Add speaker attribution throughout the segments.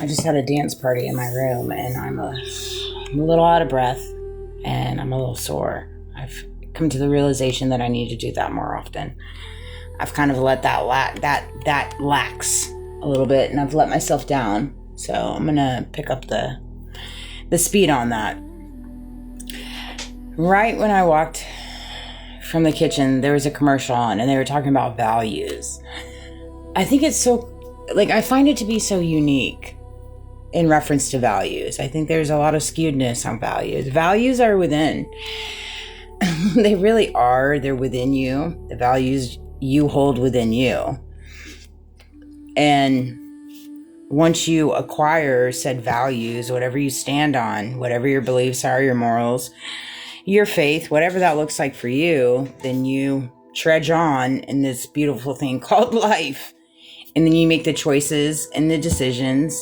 Speaker 1: I just had a dance party in my room, and I'm a little out of breath, and I'm a little sore. I've come to the realization that I need to do that more often. I've kind of let that lax a little bit, and I've let myself down. So I'm gonna pick up the speed on that. Right when I walked from the kitchen, there was a commercial on, and they were talking about values. I think it's so, I find it to be so unique in reference to values. I think there's a lot of skewedness on values. Values are within. They really are. They're within you. The values you hold within you. And once you acquire said values, whatever you stand on, whatever your beliefs are, your morals, your faith, whatever that looks like for you, then you trudge on in this beautiful thing called life. And then you make the choices and the decisions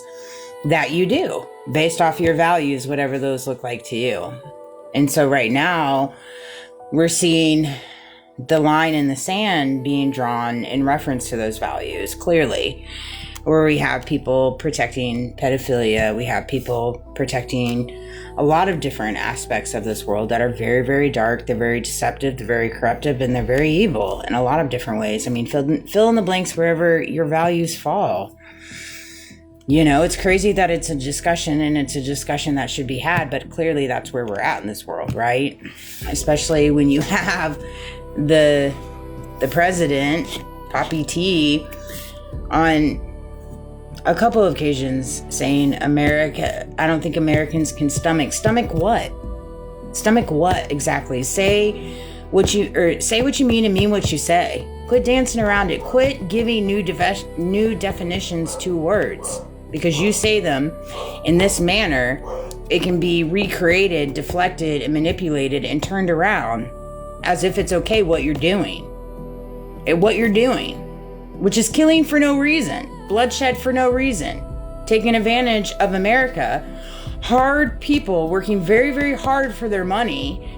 Speaker 1: that you do based off your values, whatever those look like to you. And so right now, we're seeing the line in the sand being drawn in reference to those values, clearly, where we have people protecting pedophilia. We have people protecting a lot of different aspects of this world that are very, very dark. They're very deceptive. They're very corruptive, and they're very evil in a lot of different ways. I mean, fill in the blanks wherever your values fall. You know, it's crazy that it's a discussion, and it's a discussion that should be had, but clearly that's where we're at in this world, right? Especially when you have the president, Poppy T, on a couple of occasions saying I don't think Americans can stomach what? Stomach what exactly? Say what you mean and mean what you say. Quit dancing around it. Quit giving new definitions to words. Because you say them in this manner, it can be recreated, deflected, and manipulated and turned around as if it's okay what you're doing. Which is killing for no reason. Bloodshed for no reason. Taking advantage of America. Hard people working very, very hard for their money.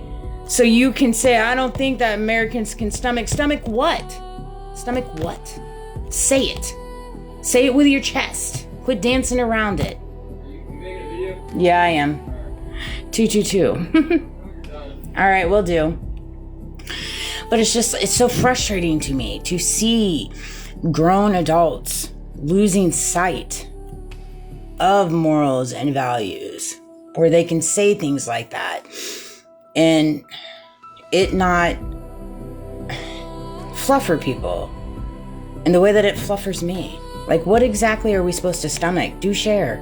Speaker 1: So you can say, I don't think that Americans can stomach. Stomach what? Stomach what? Say it. Say it with your chest. Quit dancing around it.
Speaker 2: You making a video?
Speaker 1: Yeah, I am. 222. All right, will do. But it's so frustrating to me to see grown adults losing sight of morals and values, where they can say things like that and it not fluffer people in the way that it fluffers me. Like, what exactly are we supposed to stomach? Do share.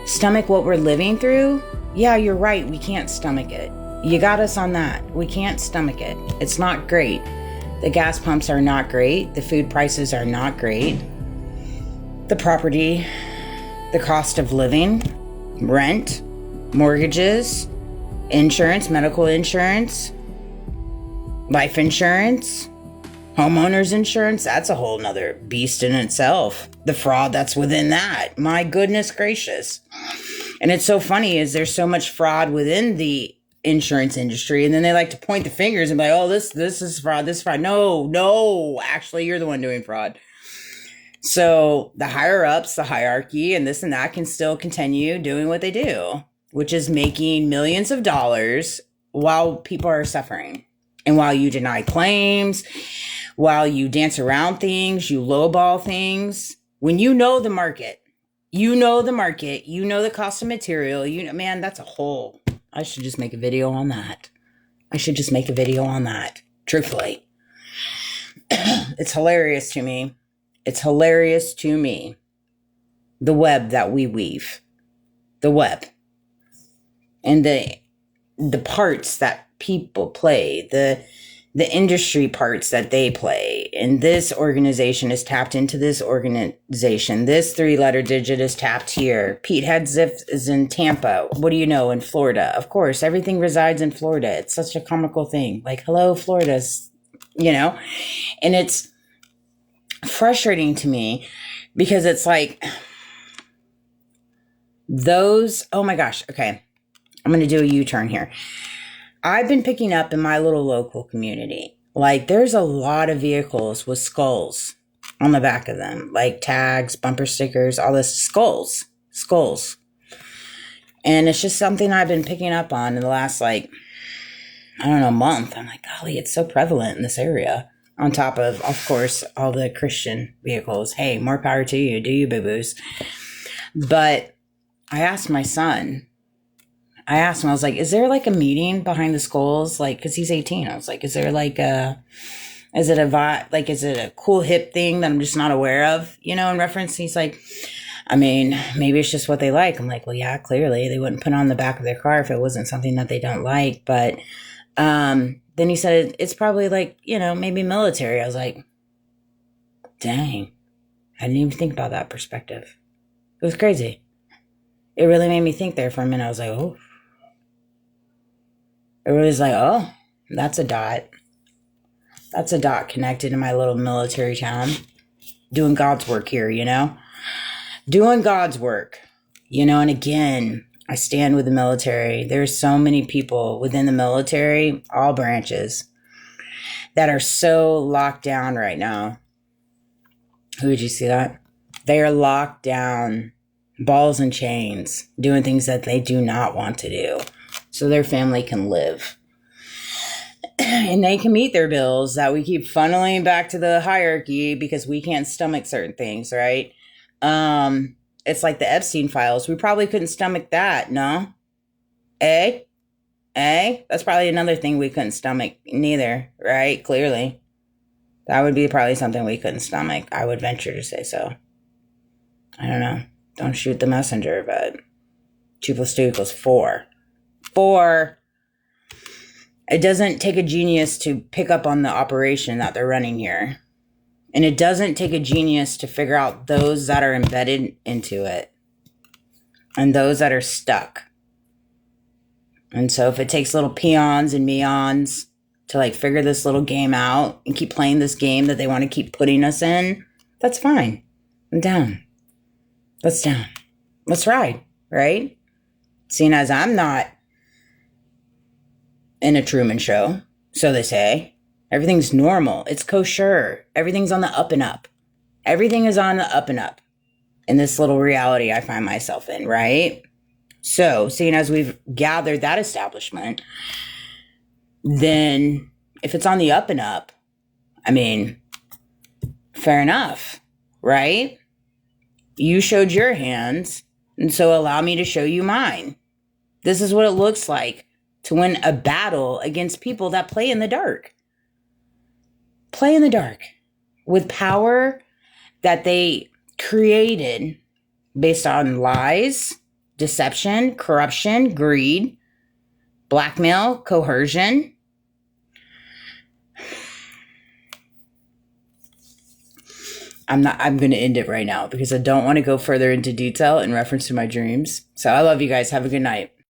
Speaker 1: Stomach what we're living through? Yeah, you're right. We can't stomach it. You got us on that. We can't stomach it. It's not great. The gas pumps are not great. The food prices are not great. The property, the cost of living, rent, mortgages, insurance, medical insurance, life insurance, homeowners insurance, that's a whole nother beast in itself. The fraud that's within that. My goodness gracious. And it's so funny is there's so much fraud within the insurance industry, and then they like to point the fingers and be like, oh, this is fraud, this is fraud. No, actually, you're the one doing fraud. So the higher ups, the hierarchy, and this and that can still continue doing what they do, which is making millions of dollars while people are suffering. And while you deny claims, while you dance around things, you lowball things, when you know the market, you know the cost of material, man, that's a whole, I should just make a video on that. Truthfully. It's hilarious to me. The web that we weave. The web. And the parts that people play, the industry parts that they play. And this organization is tapped into this organization. This 3-letter digit is tapped here. Pete Hegseth is in Tampa. What do you know? In Florida. Of course, everything resides in Florida. It's such a comical thing. Like, hello, Florida's, And it's frustrating to me because it's like oh my gosh. Okay. I'm going to do a U-turn here. I've been picking up in my little local community, like there's a lot of vehicles with skulls on the back of them, like tags, bumper stickers, all this skulls. And it's just something I've been picking up on in the last, like, I don't know, month. I'm like, golly, it's so prevalent in this area. On top of course, all the Christian vehicles. Hey, more power to you. Do you, boo-boos? But I asked my son, I was like, is there like a meaning behind the skulls? Like, because he's 18. I was like, is there like is it a cool hip thing that I'm just not aware of? You know, in reference, he's like, I mean, maybe it's just what they like. I'm like, well, yeah, clearly they wouldn't put on the back of their car if it wasn't something that they don't like. But then he said, it's probably like, you know, maybe military. I was like, dang, I didn't even think about that perspective. It was crazy. It really made me think there for a minute. I was like, oh. It was like, oh, that's a dot. That's a dot connected to my little military town. Doing God's work here, you know? Doing God's work. You know, and again, I stand with the military. There's so many people within the military, all branches, that are so locked down right now. Who did you see that? They are locked down, balls and chains, doing things that they do not want to do so their family can live. And they can meet their bills that we keep funneling back to the hierarchy because we can't stomach certain things, right? It's like the Epstein files. We probably couldn't stomach that, no? That's probably another thing we couldn't stomach neither, right? Clearly. That would be probably something we couldn't stomach. I would venture to say so. I don't know. Don't shoot the messenger, but 2 + 2 = 4. 4. It doesn't take a genius to pick up on the operation that they're running here. And it doesn't take a genius to figure out those that are embedded into it and those that are stuck. And so if it takes little peons and meons to like figure this little game out and keep playing this game that they want to keep putting us in, that's fine. I'm down. Let's down. Let's ride, right? Seeing as I'm not in a Truman Show, so they say. Everything's normal. It's kosher. Everything's on the up and up. Everything is on the up and up in this little reality I find myself in, right? So, seeing as we've gathered that establishment, then if it's on the up and up, I mean, fair enough, right? You showed your hands, and so allow me to show you mine. This is what it looks like to win a battle against people that play in the dark. Play in the dark with power that they created based on lies, deception, corruption, greed, blackmail, coercion. I'm going to end it right now because I don't want to go further into detail in reference to my dreams. So I love you guys. Have a good night.